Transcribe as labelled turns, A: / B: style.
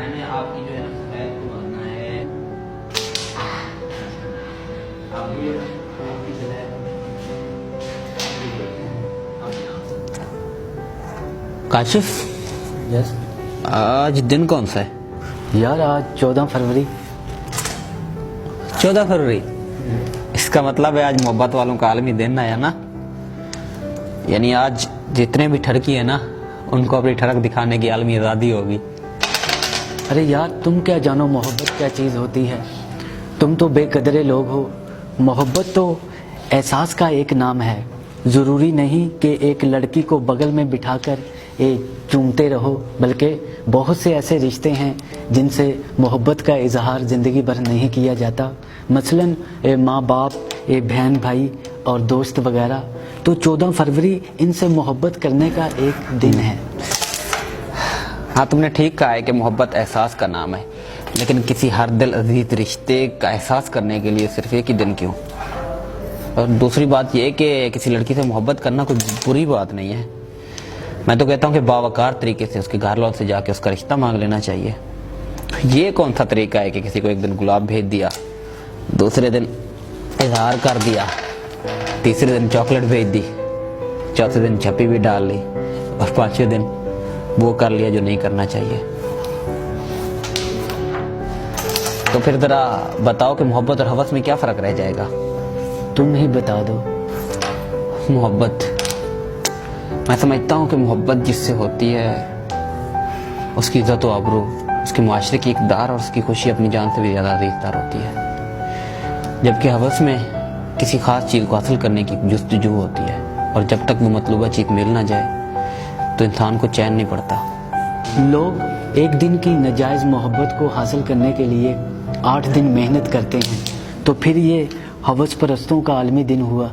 A: मैंने आपकी जो है ना शिकायत को मानना है। आप भी आपकी जगह काशिफ,
B: यस
A: आज दिन कौन सा है?
B: यार, आज 14 फरवरी।
A: 14 फरवरी। इसका मतलब है आज मोहब्बत वालों का आलमी दिन है ना। यानी आज जितने भी ठरकी है ना, उनको अपनी ठरक दिखाने की आलमी आज़ादी होगी।
B: अरे यार, तुम क्या जानो मोहब्बत क्या चीज़ होती है। तुम तो बेकदरे लोग हो। मोहब्बत तो एहसास का एक नाम है। ज़रूरी नहीं कि एक लड़की को बगल में बिठाकर चूमते रहो, बल्कि बहुत से ऐसे रिश्ते हैं जिनसे मोहब्बत का इजहार ज़िंदगी भर नहीं किया जाता। मसलन माँ बाप, बहन भाई और दोस्त वगैरह। तो 14 फरवरी इनसे मोहब्बत करने का एक दिन है।
A: हाँ, तुमने ठीक कहा है कि मोहब्बत एहसास का नाम है, लेकिन किसी हर दिल अजीज रिश्ते का एहसास करने के लिए सिर्फ एक ही दिन क्यों? और दूसरी बात यह कि किसी लड़की से मोहब्बत करना कोई बुरी बात नहीं है। मैं तो कहता हूँ कि बावकार तरीके से उसके घर वालों से जाके उसका रिश्ता मांग लेना चाहिए। ये कौन सा तरीका है कि किसी को एक दिन गुलाब भेज दिया, दूसरे दिन इजहार कर दिया, तीसरे दिन चॉकलेट भेज दी, चौथे दिन छपी भी डाल ली और पांचवें दिन वो कर लिया जो नहीं करना चाहिए। तो फिर जरा बताओ कि मोहब्बत और हवस में क्या फर्क रह जाएगा?
B: तुम ही बता दो।
A: मोहब्बत, मैं समझता हूँ कि मोहब्बत जिससे होती है उसकी इज्जत व आबरू, उसके मुआशरे की इकदार और उसकी खुशी अपनी जान से भी ज़्यादा अजीज़दार होती है। जबकि हवस में किसी खास चीज़ को हासिल करने की जुस्तजू होती है, और जब तक वो मतलूबा चीज़ मिल ना जाए तो इंसान को चैन नहीं पड़ता।
B: लोग एक दिन की नाजायज़ मोहब्बत को हासिल करने के लिए 8 दिन मेहनत करते हैं, तो फिर ये हवस परस्तों का आलमी दिन हुआ।